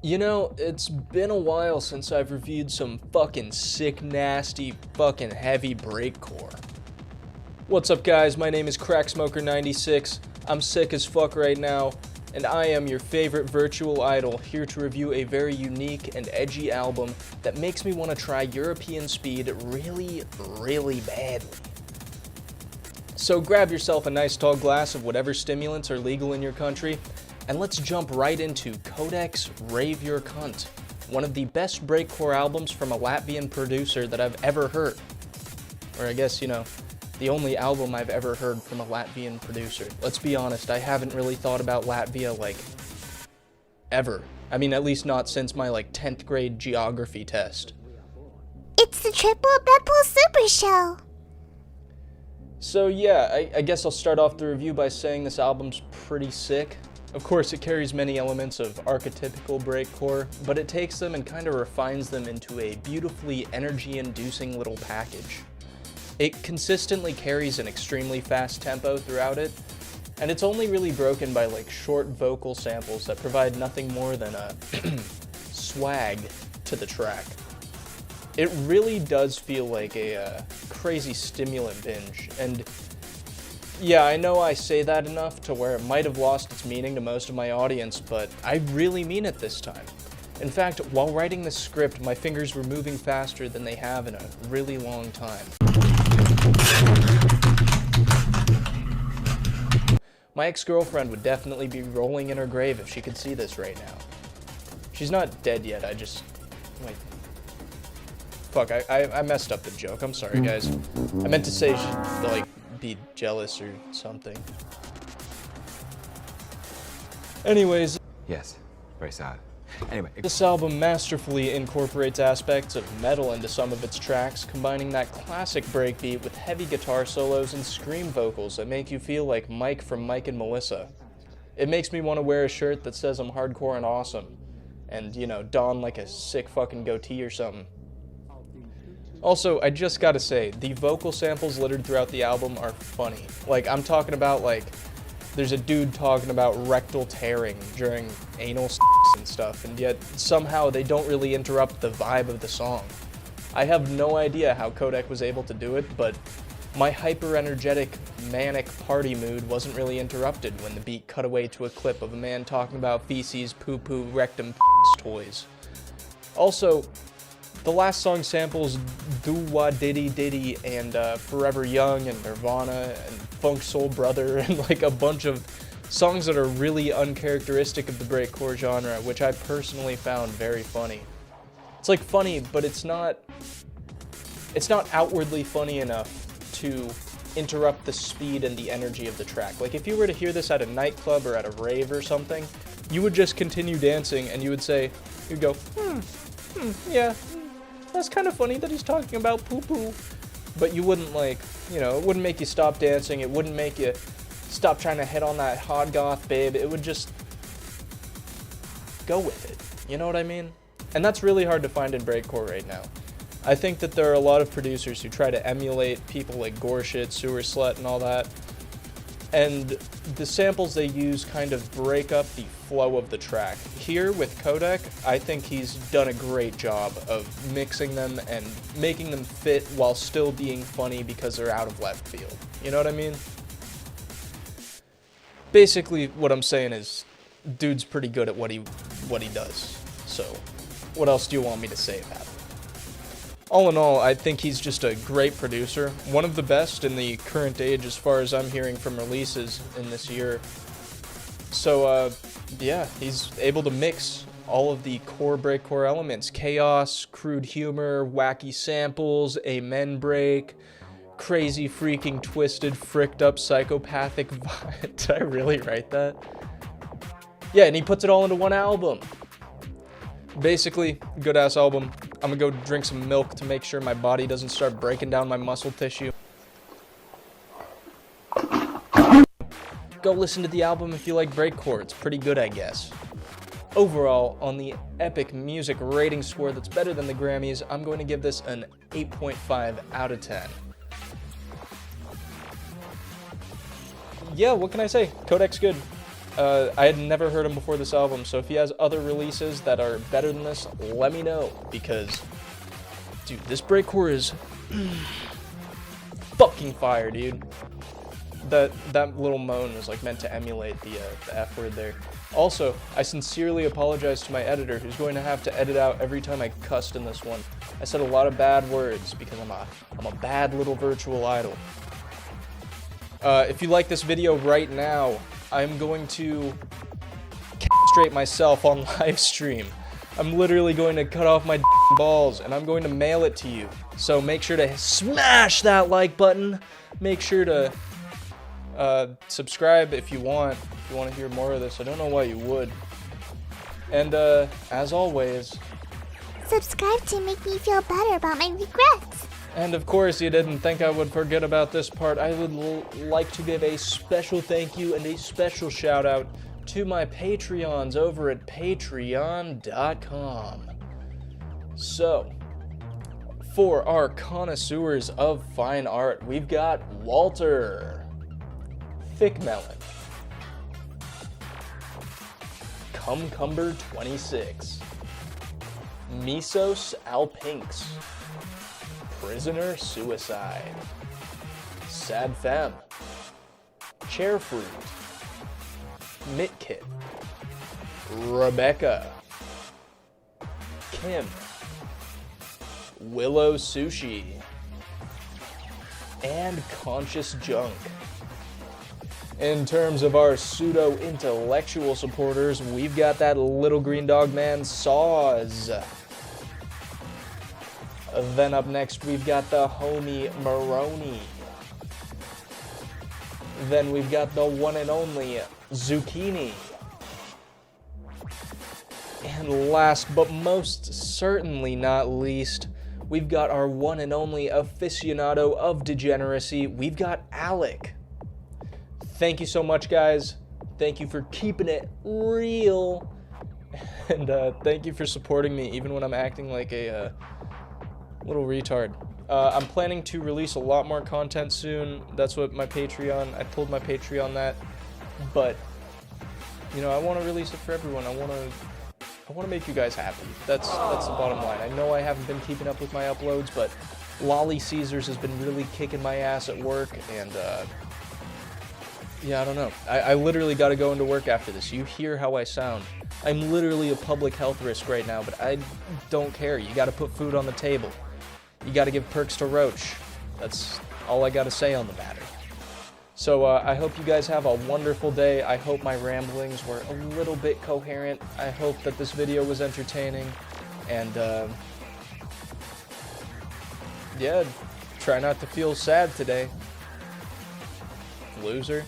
You know, it's been a while since I've reviewed some fucking sick, nasty, fucking heavy breakcore. What's up, guys? My name is Cracksmoker96. I'm sick as fuck right now, and I am your favorite virtual idol, here to review a very unique and edgy album that makes me want to try European speed really, really badly. So grab yourself a nice tall glass of whatever stimulants are legal in your country, and let's jump right into Kodek's Rave Your Cunt, one of the best breakcore albums from a Latvian producer that I've ever heard. Or I guess, you know, the only album I've ever heard from a Latvian producer. Let's be honest, I haven't really thought about Latvia, like, ever. I mean, at least not since my, 10th grade geography test. It's the triplebeppo super show. So yeah, I guess I'll start off the review by saying this album's pretty sick. Of course, it carries many elements of archetypical breakcore, but it takes them and kind of refines them into a beautifully energy-inducing little package. It consistently carries an extremely fast tempo throughout it, and it's only really broken by short vocal samples that provide nothing more than a swag to the track. It really does feel like a crazy stimulant binge, and yeah, I know I say that enough to where it might have lost its meaning to most of my audience, but I really mean it this time. In fact, while writing this script, my fingers were moving faster than they have in a really long time. My ex-girlfriend would definitely be rolling in her grave if she could see this right now. She's not dead yet, I just... wait. Fuck, I messed up the joke, I'm sorry guys. I meant to say she'd, be jealous or something. Anyways. Yes, very sad. Anyway. This album masterfully incorporates aspects of metal into some of its tracks, combining that classic breakbeat with heavy guitar solos and scream vocals that make you feel like Mike from Mike and Melissa. It makes me want to wear a shirt that says I'm hardcore and awesome, and, you know, don like a sick fucking goatee or something. Also, I just gotta say, the vocal samples littered throughout the album are funny. I'm talking about, there's a dude talking about rectal tearing during anal sex and stuff, and yet somehow they don't really interrupt the vibe of the song. I have no idea how Kodek was able to do it, but my hyper-energetic, manic party mood wasn't really interrupted when the beat cut away to a clip of a man talking about feces, poo-poo, rectum, toys. Also, the last song samples Do Wah Diddy Diddy and Forever Young and Nirvana and Funk Soul Brother and a bunch of songs that are really uncharacteristic of the breakcore genre, which I personally found very funny. It's funny, but it's not outwardly funny enough to interrupt the speed and the energy of the track. If you were to hear this at a nightclub or at a rave or something, you would just continue dancing and you would say, you'd go, yeah, that's kind of funny that he's talking about poo-poo. But you wouldn't it wouldn't make you stop dancing, it wouldn't make you stop trying to hit on that hot goth babe, it would just go with it, you know what I mean? And that's really hard to find in breakcore right now. I think that there are a lot of producers who try to emulate people like Goreshit, Sewer Slut, and all that, and the samples they use kind of break up the flow of the track. Here with Kodek, I think he's done a great job of mixing them and making them fit while still being funny because they're out of left field. You know what I mean? Basically, what I'm saying is, dude's pretty good at what he does. So, what else do you want me to say about it? All in all, I think he's just a great producer, one of the best in the current age as far as I'm hearing from releases in this year. So, yeah, he's able to mix all of the core breakcore elements: chaos, crude humor, wacky samples, amen break, crazy freaking twisted, fricked up psychopathic vibe. Did I really write that? Yeah, and he puts it all into one album. Basically, good ass album. I'm gonna go drink some milk to make sure my body doesn't start breaking down my muscle tissue. Go listen to the album if you like breakcore, it's pretty good, I guess. Overall, on the epic music rating score that's better than the Grammys, I'm going to give this an 8.5 out of 10. Yeah, what can I say? Kodek's good. I had never heard him before this album, so if he has other releases that are better than this, let me know, because, dude, this breakcore is fucking fire, dude. That little moan was like meant to emulate the F word there. Also, I sincerely apologize to my editor, who's going to have to edit out every time I cussed in this one. I said a lot of bad words because I'm a bad little virtual idol. If you like this video right now, I'm going to castrate myself on live stream. I'm literally going to cut off my balls and I'm going to mail it to you. So make sure to smash that like button. Make sure to subscribe if you want to hear more of this. I don't know why you would. And as always, Subscribe to make me feel better about my regrets. and of course you didn't think I would forget about this part, I would like to give a special thank you and a special shout out to my Patreons over at patreon.com. So, for our connoisseurs of fine art, we've got Walter, Thick Melon, Cumcumber26, Misos Alpinks, Prisoner Suicide, Sad Femme, Chairfruit, Mitkit, Rebecca, Kim, Willow Sushi, and Conscious Junk. In terms of our pseudo-intellectual supporters, we've got that little green dog man, Saws. Then up next, we've got the homie Maroni. Then we've got the one and only Zucchini. And last but most certainly not least, we've got our one and only aficionado of degeneracy. We've got Alec. Thank you so much, guys. Thank you for keeping it real. And thank you for supporting me even when I'm acting like a little retard. I'm planning to release a lot more content soon. That's what my Patreon, I told my Patreon that. But, you know, I want to release it for everyone. I want to make you guys happy. That's the bottom line. I know I haven't been keeping up with my uploads, but Lolly Caesars has been really kicking my ass at work, and yeah, I don't know. I literally got to go into work after this. You hear how I sound. I'm literally a public health risk right now, but I don't care. You got to put food on the table. You got to give perks to Roach. That's all I got to say on the matter. So I hope you guys have a wonderful day. I hope my ramblings were a little bit coherent. I hope that this video was entertaining. And yeah, try not to feel sad today. Loser.